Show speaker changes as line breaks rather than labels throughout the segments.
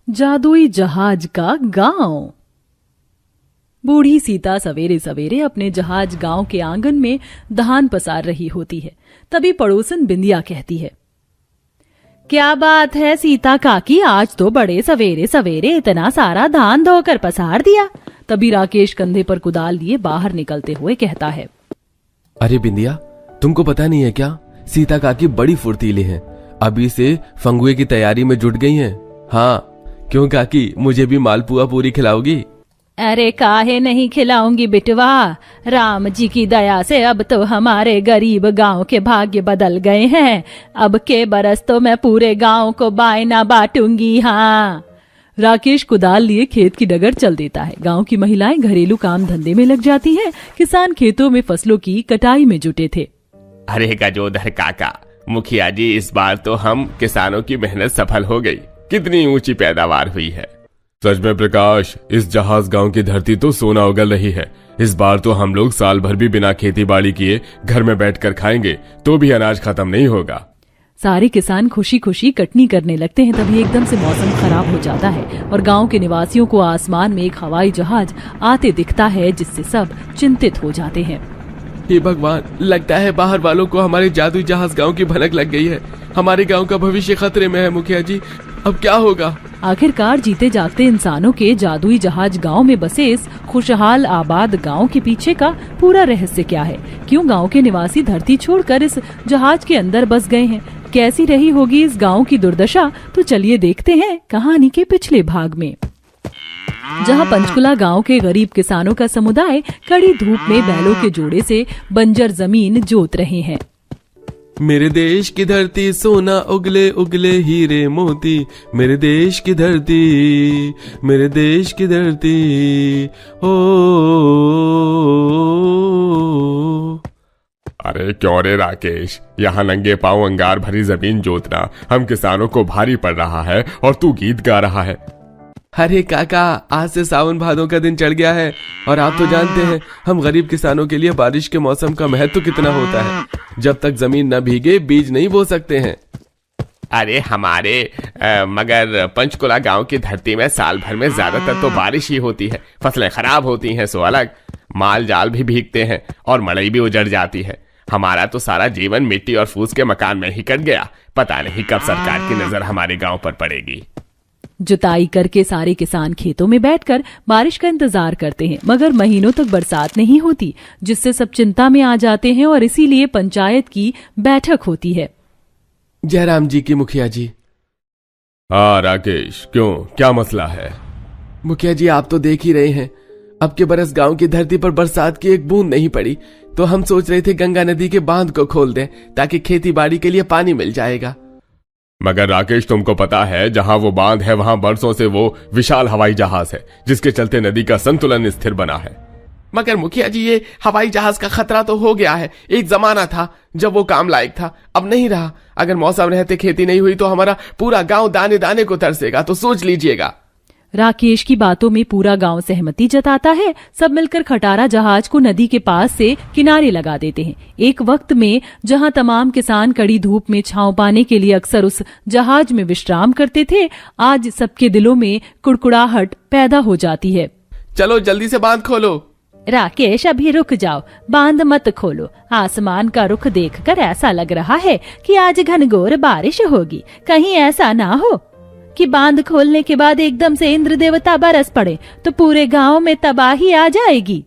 जादुई जहाज का गांव। बूढ़ी सीता सवेरे सवेरे अपने जहाज गांव के आंगन में धान पसार रही होती है। तभी पड़ोसन बिंदिया कहती है, क्या बात है सीता काकी, आज तो बड़े सवेरे सवेरे इतना सारा धान धोकर पसार दिया। तभी राकेश कंधे पर कुदाल लिए बाहर निकलते हुए कहता है,
अरे बिंदिया, तुमको पता नहीं है क्या, सीता काकी बड़ी फुर्तीली हैं, अभी से फंगुए की तैयारी में जुट गई हैं। हाँ, क्यों काकी, मुझे भी मालपुआ पूरी खिलाओगी?
अरे काहे नहीं खिलाऊंगी बिटवा, राम जी की दया से अब तो हमारे गरीब गांव के भाग्य बदल गए हैं। अब के बरस तो मैं पूरे गांव को बायना बांटूंगी। हाँ। राकेश कुदाल लिए खेत की डगर चल देता है। गांव की महिलाएं घरेलू काम धंधे में लग जाती हैं। किसान खेतों में फसलों की कटाई में जुटे थे।
अरे गजोदर काका, मुखिया जी, इस बार तो हम किसानों की मेहनत सफल हो गई। कितनी ऊंची पैदावार हुई है।
सच में प्रकाश, इस जहाज गांव की धरती तो सोना उगल रही है। इस बार तो हम लोग साल भर भी बिना खेती बाड़ी किए घर में बैठकर खाएंगे तो भी अनाज खत्म नहीं होगा।
सारे किसान खुशी खुशी कटनी करने लगते हैं। तभी एकदम से मौसम खराब हो जाता है और गांव के निवासियों को आसमान में एक हवाई जहाज आते दिखता है, जिससे सब चिंतित हो जाते हैं।
हे भगवान, लगता है बाहर वालों को हमारे जादुई जहाज गांव की भनक लग गई है। हमारे गांव का भविष्य खतरे में है मुखिया जी, अब क्या होगा?
आखिरकार जीते जागते इंसानों के जादुई जहाज गांव में बसे इस खुशहाल आबाद गांव के पीछे का पूरा रहस्य क्या है? क्यों गांव के निवासी धरती छोड़कर इस जहाज के अंदर बस गए हैं? कैसी रही होगी इस गांव की दुर्दशा? तो चलिए देखते हैं कहानी के पिछले भाग में। जहां पंचकुला गांव के गरीब किसानों का समुदाय कड़ी धूप में बैलों के जोड़े से बंजर जमीन जोत रहे हैं।
मेरे देश की धरती सोना उगले उगले हीरे मोती, मेरे देश की धरती, मेरे देश की धरती। ओ
अरे क्यों रे राकेश, यहाँ नंगे पांव अंगार भरी जमीन जोतना हम किसानों को भारी पड़ रहा है और तू गीत गा रहा है।
अरे काका, आज से सावन भादों का दिन चढ़ गया है और आप तो जानते हैं हम गरीब किसानों के लिए बारिश के मौसम का महत्व कितना होता है। जब तक जमीन न भीगे बीज नहीं बो सकते हैं।
अरे हमारे मगर पंचकुला गांव की धरती में साल भर में ज्यादातर तो बारिश ही होती है। फसलें खराब होती हैं सो अलग, माल जाल भी भीगते हैं और मड़ई भी उजड़ जाती है। हमारा तो सारा जीवन मिट्टी और फूस के मकान में ही कट गया। पता नहीं कब सरकार की नजर हमारे गांव पर पड़ेगी।
जुताई करके सारे किसान खेतों में बैठकर बारिश का इंतजार करते हैं, मगर महीनों तक बरसात नहीं होती, जिससे सब चिंता में आ जाते हैं और इसीलिए पंचायत की बैठक होती है।
जयराम जी की मुखिया जी।
हाँ राकेश, क्यों, क्या मसला है?
मुखिया जी, आप तो देख ही रहे हैं, अब के बरस गांव की धरती पर बरसात की एक बूंद नहीं पड़ी, तो हम सोच रहे थे गंगा नदी के बांध को खोल दें ताकि खेती बाड़ी के लिए पानी मिल जाएगा।
मगर राकेश, तुमको पता है जहां वो बांध है वहां बरसों से वो विशाल हवाई जहाज है, जिसके चलते नदी का संतुलन स्थिर बना है।
मगर मुखिया जी, ये हवाई जहाज का खतरा तो हो गया है। एक जमाना था जब वो काम लायक था, अब नहीं रहा। अगर मौसम रहते खेती नहीं हुई तो हमारा पूरा गांव दाने दाने को तरसेगा, तो सोच लीजिएगा।
राकेश की बातों में पूरा गांव सहमति जताता है। सब मिलकर खटारा जहाज को नदी के पास से किनारे लगा देते हैं। एक वक्त में जहां तमाम किसान कड़ी धूप में छांव पाने के लिए अक्सर उस जहाज में विश्राम करते थे, आज सबके दिलों में कुड़कुड़ाहट पैदा हो जाती है।
चलो जल्दी से बांध खोलो।
राकेश, अभी रुक जाओ, बांध मत खोलो। आसमान का रुख देखकर ऐसा लग रहा है कि आज घनघोर बारिश होगी। कहीं ऐसा ना हो कि बांध खोलने के बाद एकदम से इंद्र देवता बरस पड़े तो पूरे गांव में तबाही आ जाएगी।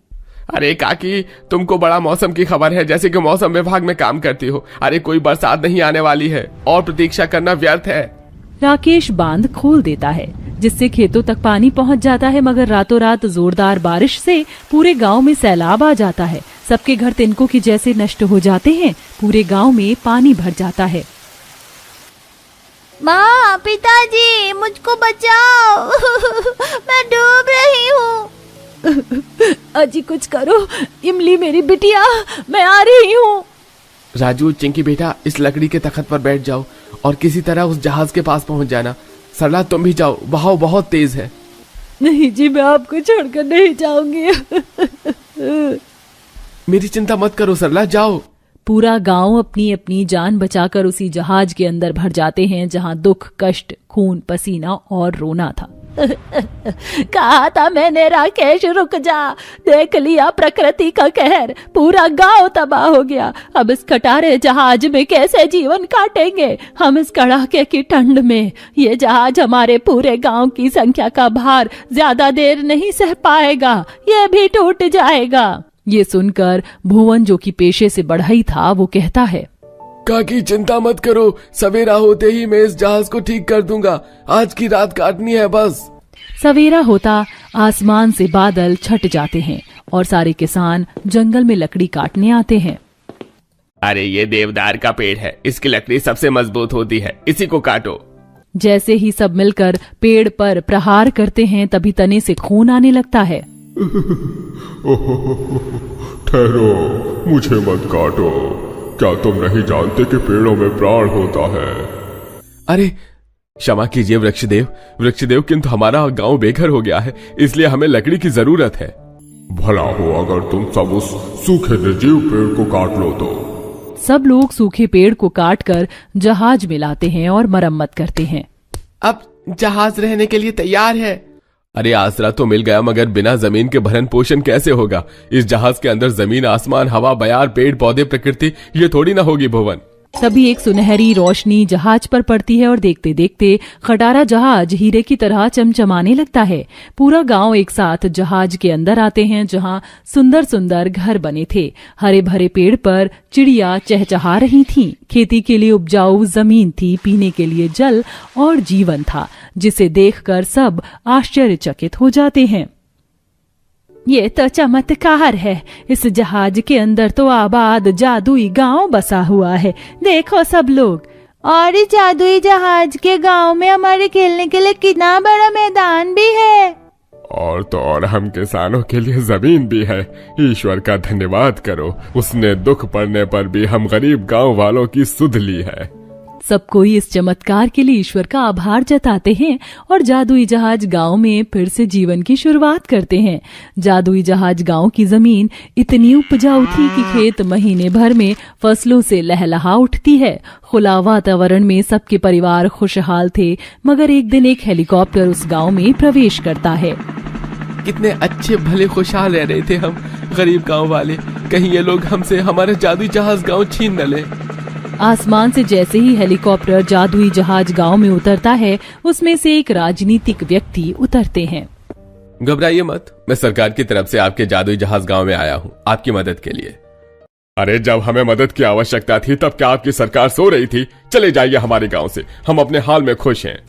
अरे काकी, तुमको बड़ा मौसम की खबर है, जैसे कि मौसम विभाग में काम करती हो। अरे कोई बरसात नहीं आने वाली है और प्रतीक्षा करना व्यर्थ है।
राकेश बांध खोल देता है, जिससे खेतों तक पानी पहुंच जाता है। मगर रातों रात जोरदार बारिश से पूरे गांव में सैलाब आ जाता है। सबके घर तिनकों की जैसे नष्ट हो जाते हैं। पूरे गांव में पानी भर जाता है।
माँ, पिताजी, मुझको बचाओ। मैं डूब रही हूँ।
अजी कुछ करो, इमली मेरी बिटिया, मैं आ रही हूँ।
राजू, चिंकी बेटा, इस लकड़ी के तख्त पर बैठ जाओ और किसी तरह उस जहाज के पास पहुंच जाना। सरला, तुम भी जाओ, बहाव बहुत तेज है।
नहीं जी, मैं आपको छोड़कर नहीं जाऊंगी।
मेरी चिंता मत करो सरला, जाओ।
पूरा गांव अपनी अपनी जान बचाकर उसी जहाज के अंदर भर जाते हैं जहां दुख, कष्ट, खून, पसीना और रोना था। कहा था मैंने राकेश रुक जा, देख लिया प्रकृति का कहर, पूरा गांव तबाह हो गया। अब इस कटारे जहाज में कैसे जीवन काटेंगे हम इस कड़ाके की ठंड में। ये जहाज हमारे पूरे गांव की संख्या का भार ज्यादा देर नहीं सह पाएगा, ये भी टूट जाएगा। ये सुनकर भुवन, जो कि पेशे से बढ़ई था, वो कहता है,
काकी चिंता मत करो, सवेरा होते ही मैं इस जहाज को ठीक कर दूंगा। आज की रात काटनी है बस।
सवेरा होता आसमान से बादल छट जाते हैं और सारे किसान जंगल में लकड़ी काटने आते हैं।
अरे ये देवदार का पेड़ है, इसकी लकड़ी सबसे मजबूत होती है, इसी को काटो।
जैसे ही सब मिलकर पेड़ पर प्रहार करते हैं तभी तने से खून आने लगता है।
ठहरो, मुझे मत काटो, क्या तुम नहीं जानते कि पेड़ों में प्राण होता है?
अरे क्षमा कीजिए वृक्षदेव, किंतु हमारा गांव बेघर हो गया है, इसलिए हमें लकड़ी की जरूरत है।
भला हो अगर तुम सब उस सूखे निर्जीव पेड़ को काट लो तो।
सब लोग सूखे पेड़ को काटकर जहाज में लाते हैं और मरम्मत करते हैं।
अब जहाज रहने के लिए तैयार है। अरे आसरा तो मिल गया, मगर बिना जमीन के भरण पोषण कैसे होगा? इस जहाज के अंदर जमीन, आसमान, हवा, बयार, पेड़ पौधे, प्रकृति, ये थोड़ी ना होगी भुवन।
तभी एक सुनहरी रोशनी जहाज पर पड़ती है और देखते देखते खटारा जहाज हीरे की तरह चमचमाने लगता है। पूरा गांव एक साथ जहाज के अंदर आते हैं, जहां सुंदर सुंदर घर बने थे। हरे भरे पेड़ पर चिड़िया चहचहा रही थीं। खेती के लिए उपजाऊ जमीन थी, पीने के लिए जल और जीवन था, जिसे देखकर सब आश्चर्यचकित हो जाते हैं। ये तो चमत्कार है, इस जहाज के अंदर तो आबाद जादुई गांव बसा हुआ है। देखो सब लोग।
और इस जादुई जहाज के गांव में हमारे खेलने के लिए कितना बड़ा मैदान भी है।
और तो और हम किसानों के लिए जमीन भी है। ईश्वर का धन्यवाद करो, उसने दुख पड़ने पर भी हम गरीब गांव वालों की सुध ली है।
सब कोई इस चमत्कार के लिए ईश्वर का आभार जताते हैं और जादुई जहाज गांव में फिर से जीवन की शुरुआत करते हैं। जादुई जहाज गांव की जमीन इतनी उपजाऊ थी कि खेत महीने भर में फसलों से लहलहा उठती है। खुला वातावरण में सबके परिवार खुशहाल थे, मगर एक दिन एक हेलीकॉप्टर उस गांव में प्रवेश करता है।
कितने अच्छे भले खुशहाल रह रहे थे हम गरीब गांव वाले, कहीं ये लोग हमसे हमारे जादुई जहाज गांव छीन न ले।
आसमान से जैसे ही हेलीकॉप्टर जादुई जहाज गांव में उतरता है, उसमें से एक राजनीतिक व्यक्ति उतरते हैं।
घबराइए मत, मैं सरकार की तरफ से आपके जादुई जहाज गांव में आया हूं, आपकी मदद के लिए।
अरे जब हमें मदद की आवश्यकता थी तब क्या आपकी सरकार सो रही थी? चले जाइए हमारे गांव से, हम अपने हाल में खुश हैं।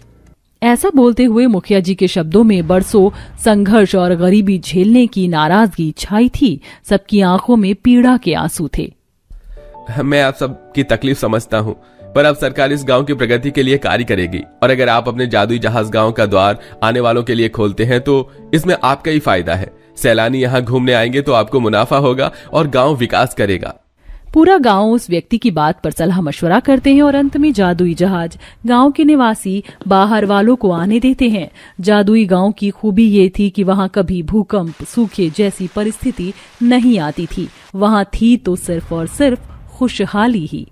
ऐसा बोलते हुए मुखिया जी के शब्दों में बरसों संघर्ष और गरीबी झेलने की नाराजगी छाई थी। सबकी आंखों में पीड़ा के आंसू थे।
मैं आप सब की तकलीफ समझता हूँ, पर अब सरकार इस गांव की प्रगति के लिए कार्य करेगी, और अगर आप अपने जादुई जहाज गांव का द्वार आने वालों के लिए खोलते हैं तो इसमें आपका ही फायदा है। सैलानी यहाँ घूमने आएंगे तो आपको मुनाफा होगा और गांव विकास करेगा।
पूरा गांव उस व्यक्ति की बात पर सलाह मशवरा करते हैं और अंत में जादुई जहाज गांव के निवासी बाहर वालों को आने देते हैं। जादुई गांव की खूबी ये थी कि वहां कभी भूकंप, सूखे जैसी परिस्थिति नहीं आती थी। वहां थी तो सिर्फ और सिर्फ खुशहाली ही।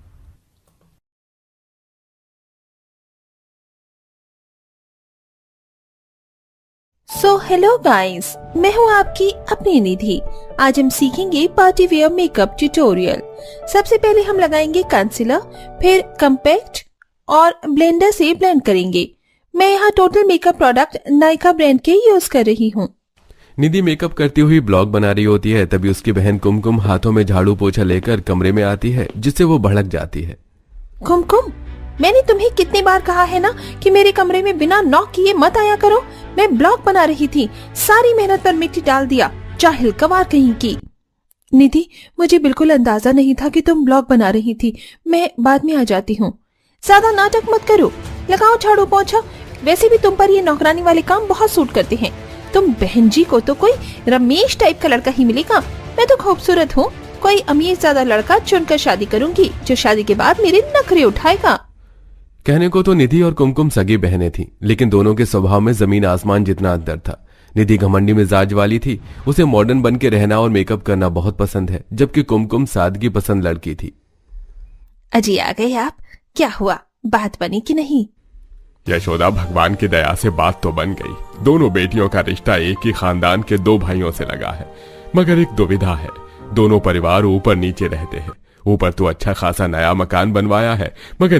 हेलो गाइस, मैं हूँ आपकी अपनी निधि। आज हम सीखेंगे पार्टी वेयर मेकअप ट्यूटोरियल। सबसे पहले हम लगाएंगे कंसीलर, फिर कम्पैक्ट और ब्लेंडर से ब्लेंड करेंगे। मैं यहाँ total makeup product Nykaa brand के यूज कर रही हूँ।
निधि मेकअप करती हुई ब्लॉग बना रही होती है, तभी उसकी बहन कुमकुम हाथों में झाड़ू पोछा लेकर कमरे में आती है, जिससे वो भड़क जाती है।
कुमकुम, मैंने तुम्हें कितनी बार कहा है ना कि मेरे कमरे में बिना नॉक किए मत आया करो। मैं ब्लॉग बना रही थी, सारी मेहनत पर मिट्टी डाल दिया, जाहिल गवार कहीं की। निधि, मुझे बिल्कुल अंदाजा नहीं था कि तुम ब्लॉग बना रही थी। मैं बाद में आ जाती हूँ। ज्यादा नाटक मत करो, लगाओ झाड़ू पोछा। वैसे भी तुम पर ये नौकरानी वाले काम बहुत सूट करते हैं। तुम बहन जी को तो कोई रमेश टाइप का लड़का ही मिलेगा। मैं तो खूबसूरत हूँ, कोई अमीर ज्यादा लड़का चुनकर शादी करूंगी, जो शादी के बाद मेरे नखरे उठाएगा।
कहने को तो निधि और कुमकुम सगी बहनें थीं, लेकिन दोनों के स्वभाव में जमीन आसमान जितना अंतर था। निधि घमंडी मिजाज वाली थी, उसे मॉडर्न बन के रहना और मेकअप करना बहुत पसंद है, जबकि कुमकुम सादगी पसंद लड़की थी।
अजी आ गए आप, क्या हुआ, बात बनी कि नहीं?
यशोदा, भगवान की दया से बात तो बन गई। दोनों बेटियों का रिश्ता एक ही खानदान के 2 भाइयों से लगा है, मगर एक दुविधा है। दोनों परिवार ऊपर नीचे रहते हैं। ऊपर तो अच्छा खासा नया मकान बनवाया है, मगर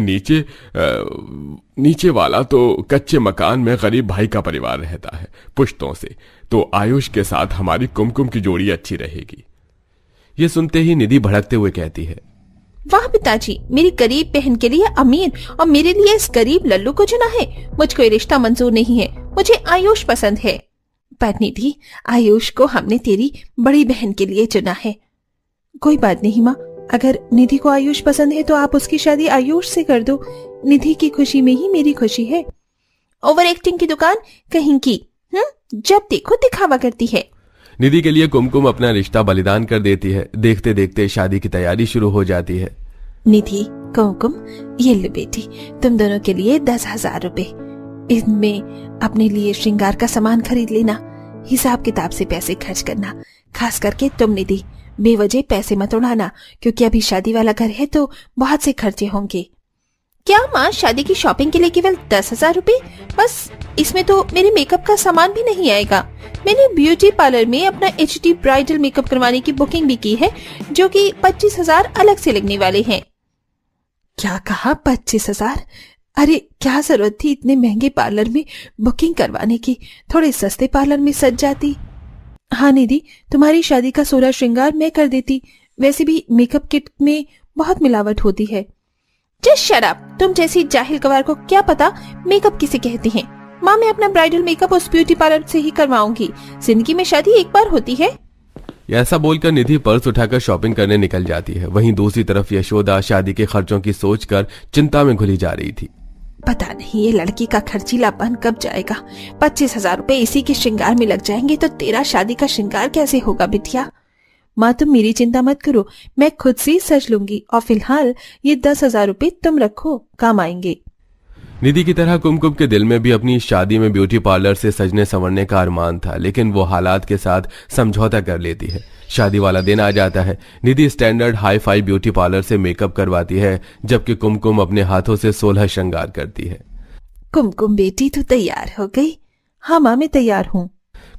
नीचे वाला तो कच्चे मकान में गरीब भाई का परिवार रहता है पुश्तों से। तो आयुष के साथ हमारी कुमकुम की जोड़ी अच्छी रहेगी। ये सुनते ही निधि भड़कते हुए कहती है,
वाह पिताजी, मेरी गरीब बहन के लिए अमीर और मेरे लिए इस गरीब लल्लू को चुना है। मुझको ये रिश्ता मंजूर नहीं है, मुझे आयुष पसंद है। पर निधि, आयुष को हमने तेरी बड़ी बहन के लिए चुना है। कोई बात नहीं माँ, अगर निधि को आयुष पसंद है तो आप उसकी शादी आयुष से कर दो। निधि की खुशी में ही मेरी खुशी है। ओवर एक्टिंग की दुकान कहीं की, जब देखो दिखावा करती है।
निधि के लिए कुमकुम अपना रिश्ता बलिदान कर देती है। देखते देखते शादी की तैयारी शुरू हो जाती है।
निधि, कुमकुम, ये लो बेटी, तुम दोनों के लिए 10,000 रुपए। इनमें अपने लिए श्रृंगार का सामान खरीद लेना। हिसाब किताब से पैसे खर्च करना, खास करके तुम निधि, बेवजह पैसे मत उड़ाना, क्योंकि अभी शादी वाला घर है तो बहुत से खर्चे होंगे। क्या माँ, शादी की शॉपिंग के लिए केवल 10,000 रुपए? बस इसमें तो मेरे मेकअप का सामान भी नहीं आएगा। मैंने ब्यूटी पार्लर में अपना HD ब्राइडल मेकअप करवाने की बुकिंग भी की है, जो कि 25,000 अलग से लगने वाले हैं। क्या कहा, 25,000? अरे क्या जरूरत थी इतने महंगे पार्लर में बुकिंग करवाने की, थोड़े सस्ते पार्लर में सज जाती। हाँ निधि, तुम्हारी शादी का 16 श्रृंगार मैं कर देती। वैसे भी मेकअप किट में बहुत मिलावट होती है। जस्ट शट अप, तुम जैसी जाहिल गवार को क्या पता मेकअप किसे कहते हैं। माँ, मैं अपना ब्राइडल मेकअप उस ब्यूटी पार्लर से ही करवाऊंगी। जिंदगी में शादी एक बार होती है।
ऐसा बोलकर निधि पर्स उठाकर शॉपिंग करने निकल जाती है। वहीं दूसरी तरफ यशोदा शादी के खर्चों की सोचकर चिंता में घुली जा रही थी।
पता नहीं ये लड़की का खर्चीलापन कब जाएगा। 25,000 रुपए इसी के श्रृंगार में लग जाएंगे तो तेरा शादी का श्रृंगार कैसे होगा बिटिया? माँ, तुम मेरी चिंता मत करो, मैं खुद से सज लूंगी। और फिलहाल ये 10,000 रुपए तुम रखो, काम आएंगे।
निधि की तरह कुमकुम के दिल में भी अपनी शादी में ब्यूटी पार्लर से सजने संवरने का अरमान था, लेकिन वो हालात के साथ समझौता कर लेती है। शादी वाला दिन आ जाता है। Nidhi standard hi fi beauty parlour से मेकअप करवाती है, जबकि कुमकुम अपने हाथों से 16 श्रृंगार करती है।
कुमकुम बेटी, तू तैयार हो गई? हाँ माँ, मैं तैयार हूँ।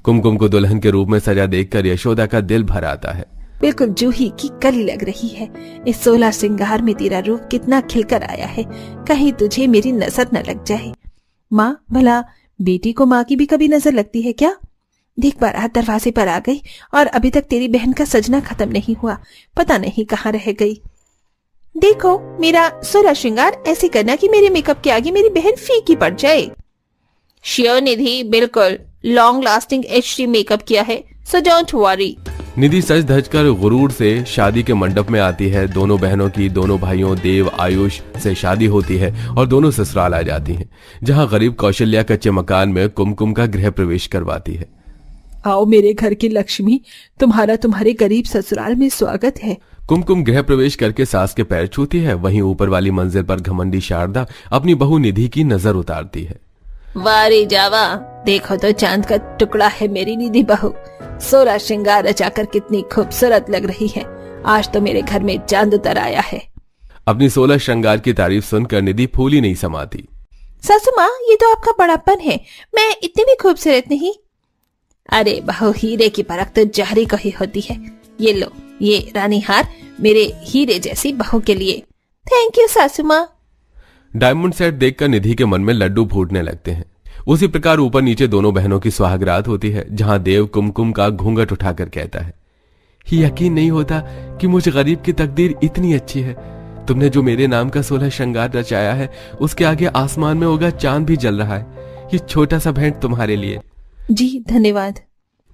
कुमकुम को दुल्हन के रूप में सजा देखकर यशोदा का दिल भर आता है।
बिल्कुल जूही की कली लग रही है। इस 16 श्रृंगार में तेरा रूप कितना खिलकर आया है, कहीं तुझे मेरी नजर न लग जाए। माँ, भला बेटी को माँ की भी कभी नजर लगती है क्या? देख, बारात दरवाजे पर आ गई और अभी तक तेरी बहन का सजना खत्म नहीं हुआ, पता नहीं कहाँ रह गई। देखो, मेरा 16 श्रृंगार ऐसे करना कि मेरे मेकअप के आगे मेरी बहन फीकी पड़ जाए। श्योर निधि, बिल्कुल लॉन्ग लास्टिंग HD मेकअप किया है, सो डोंट वरी।
निधि सज धज कर गुरूर से शादी के मंडप में आती है। दोनों बहनों की दोनों भाइयों देव आयुष से शादी होती है और दोनों ससुराल आ जाती हैं, जहां गरीब कौशल्या कच्चे मकान में कुमकुम का गृह प्रवेश करवाती है।
आओ मेरे घर की लक्ष्मी, तुम्हारा तुम्हारे गरीब ससुराल में स्वागत है।
कुमकुम गृह प्रवेश करके सास के पैर छूती है। वहीं ऊपर वाली मंजिल पर घमंडी शारदा अपनी बहू निधि की नजर उतारती है।
वारे जावा, देखो तो चांद का टुकड़ा है मेरी निधि बहू। 16 श्रृंगार रचाकर कितनी खूबसूरत लग रही है। आज तो मेरे घर में चांद उतर आया है।
अपनी 16 श्रृंगार की तारीफ सुनकर निधि फूली नहीं समाती।
सासू माँ, ये तो आपका बड़ापन है, मैं इतनी भी खूबसूरत नहीं। अरे बहू, हीरे की परख तो जहरी को ही होती है। ये लो, ये रानी हार मेरे हीरे जैसी बहू के लिए। थैंक यू सासू माँ।
डायमंड सेट देखकर निधि के मन में लड्डू फूटने लगते हैं। उसी प्रकार ऊपर नीचे दोनों बहनों की सुहागरात होती है, जहां देव कुमकुम का घूंघट उठाकर कहता है, यकीन नहीं होता कि मुझ गरीब की तकदीर इतनी अच्छी है। तुमने जो मेरे नाम का 16 श्रृंगार रचाया है, उसके आगे आसमान में होगा चांद भी जल रहा है। ये छोटा सा भेंट तुम्हारे लिए।
जी धन्यवाद।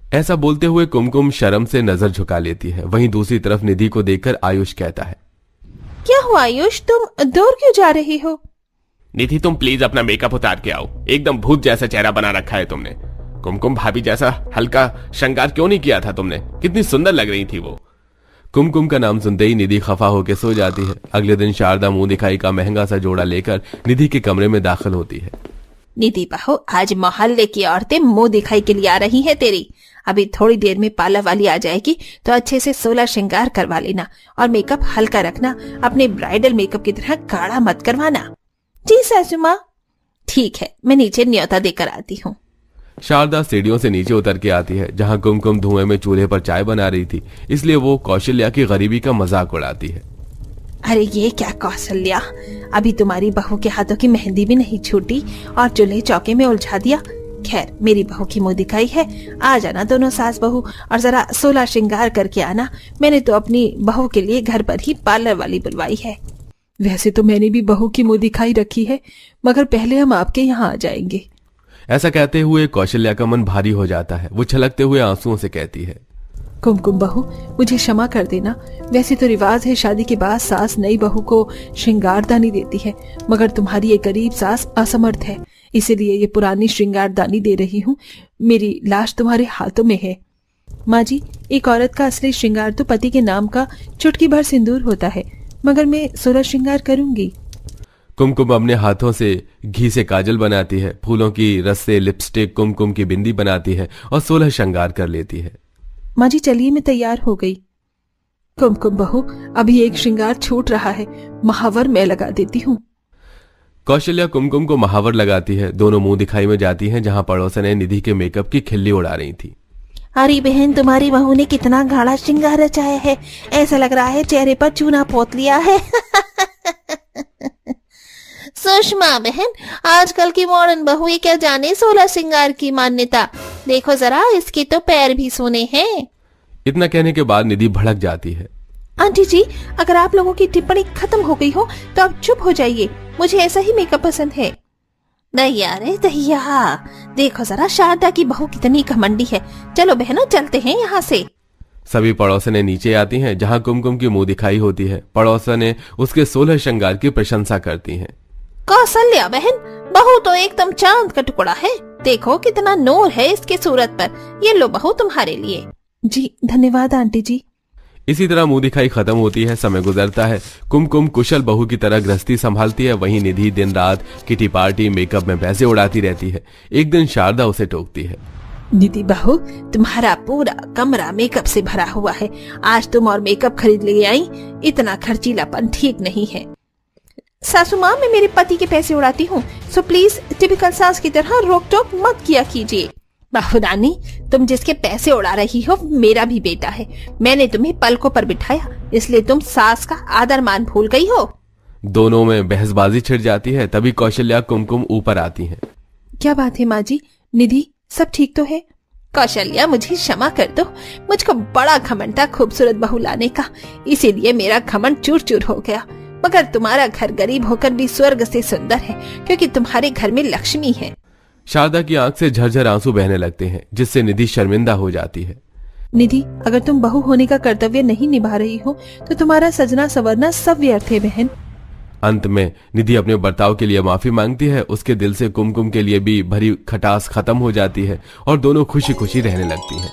ऐसा बोलते हुए कुमकुम शर्म से नजर झुका लेती है। वहीं दूसरी तरफ निधि को देखकर आयुष कहता है,
क्या हुआ आयुष, तुम दूर क्यों जा रही हो?
निधि, तुम प्लीज अपना मेकअप उतार के आओ। एकदम भूत जैसा चेहरा बना रखा है तुमने। कुमकुम भाभी जैसा हल्का श्रृंगार क्यों नहीं किया था तुमने? कितनी सुंदर लग रही थी वो। कुमकुम का नाम सुनते ही निधि खफा होकर सो जाती है। अगले दिन शारदा मुंह दिखाई का महंगा सा जोड़ा लेकर निधि के कमरे में दाखिल होती है।
निधि बहू, आज मोहल्ले की औरतें मुंह दिखाई के लिए आ रही है तेरी। अभी थोड़ी देर में पार्लर वाली आ जाएगी तो अच्छे से 16 श्रृंगार करवा लेना और मेकअप हल्का रखना, अपने ब्राइडल मेकअप की तरह गाढ़ा मत करवाना। जी सासू माँ। ठीक है, मैं नीचे न्योता देकर आती हूँ।
शारदा सीढ़ियों से नीचे उतर के आती है जहाँ कुमकुम धुएं में चूल्हे पर चाय बना रही थी, इसलिए वो कौशल्या की गरीबी का मजाक उड़ाती है।
अरे ये क्या कौशल्या, अभी तुम्हारी बहू के हाथों की मेहंदी भी नहीं छूटी और चूल्हे चौके में उलझा दिया। खैर, मेरी बहू की मुंह दिखाई है, आ जाना दोनों सास बहू और जरा 16 श्रृंगार करके आना। मैंने तो अपनी बहू के लिए घर पर ही पार्लर वाली बुलवाई है।
वैसे तो मैंने भी बहू की मुंह दिखाई रखी है, मगर पहले हम आपके यहाँ आ जाएंगे।
ऐसा कहते हुए कौशल्या का मन भारी हो जाता है। वो छलकते हुए आंसुओं से कहती है,
कुमकुम बहू, मुझे क्षमा कर देना। वैसे तो रिवाज है शादी के बाद सास नई बहू को श्रृंगारदानी देती है, मगर तुम्हारी एक गरीब सास असमर्थ है, इसीलिए ये पुरानी श्रृंगारदानी दे रही हूँ। मेरी लाश तुम्हारे हाथों में है। माँ जी, एक औरत का असली श्रृंगार तो पति के नाम का चुटकी भर सिंदूर होता है, मगर मैं 16 श्रृंगार करूंगी।
कुमकुम अपने हाथों से घी से काजल बनाती है, फूलों की रस से लिपस्टिक, कुमकुम की बिंदी बनाती है और 16 श्रृंगार कर लेती है।
माँ जी चलिए, मैं तैयार हो गई। कुमकुम बहू, अभी एक श्रृंगार छूट रहा है, महावर मैं लगा देती हूँ।
कौशल्या कुमकुम को महावर लगाती है। दोनों मुंह दिखाई में जाती हैं जहाँ पड़ोसन ने निधि के मेकअप की खिल्ली उड़ा रही थी।
अरे बहन, तुम्हारी बहू ने कितना गाढ़ा श्रृंगार रचाया है, ऐसा लग रहा है चेहरे पर चूना पोत लिया है। सुषमा बहन, आजकल की मॉडर्न बहू ये क्या जाने 16 श्रृंगार की मान्यता। देखो जरा, इसके तो पैर भी सोने हैं।
इतना कहने के बाद निधि भड़क जाती है।
आंटी जी, अगर आप लोगों की टिप्पणी खत्म हो गई हो तो आप चुप हो जाइए, मुझे ऐसा ही मेकअप पसंद है। दैया रे दैया, देखो जरा शारदा की बहू कितनी घमंडी है। चलो बहनों, चलते हैं यहाँ से।
सभी पड़ोसने नीचे आती हैं जहाँ कुमकुम की मुंह दिखाई होती है। पड़ोसने उसके 16 श्रृंगार की प्रशंसा करती हैं।
कौशल्या बहन, बहू तो एकदम चांद का टुकड़ा है। देखो कितना नूर है इसके सूरत पर। ये लो बहू तुम्हारे लिए।
जी धन्यवाद आंटी जी।
इसी तरह मुंह दिखाई खत्म होती है। समय गुजरता है। कुमकुम कुशल बहू की तरह गृहस्थी संभालती है। वहीं निधि दिन रात किटी पार्टी मेकअप में पैसे उड़ाती रहती है। एक दिन शारदा उसे टोकती है।
निधि बहू, तुम्हारा पूरा कमरा मेकअप से भरा हुआ है। आज तुम और मेकअप खरीद ले आई, इतना खर्चीलापन ठीक नहीं है। सासू माँ, मैं मेरे पति के पैसे उड़ाती हूँ, सो प्लीज टिपिकल सास की तरह रोक टोक मत किया कीजिए। बहू रानी, तुम जिसके पैसे उड़ा रही हो मेरा भी बेटा है। मैंने तुम्हें पलकों पर बिठाया, इसलिए तुम सास का आदर मान भूल गई हो।
दोनों में बहसबाजी छिड़ जाती है। तभी कौशल्या कुमकुम ऊपर आती हैं।
क्या बात है माँ जी? निधि, सब ठीक तो है?
कौशल्या, मुझे क्षमा कर दो। मुझको बड़ा घमंड था खूबसूरत बहू लाने का, इसीलिए मेरा घमंड चूर चूर हो गया। मगर तुम्हारा घर गरीब होकर भी स्वर्ग से सुंदर है, क्योंकि तुम्हारे घर में लक्ष्मी है।
शारदा की आंख से झरझर आंसू बहने लगते हैं, जिससे निधि शर्मिंदा हो जाती है।
निधि, अगर तुम बहू होने का कर्तव्य नहीं निभा रही हो तो तुम्हारा सजना संवरना सब व्यर्थ है बहन।
अंत में निधि अपने बर्ताव के लिए माफी मांगती है। उसके दिल से कुमकुम के लिए भी भरी खटास खत्म हो जाती है और दोनों खुशी खुशी रहने लगती हैं।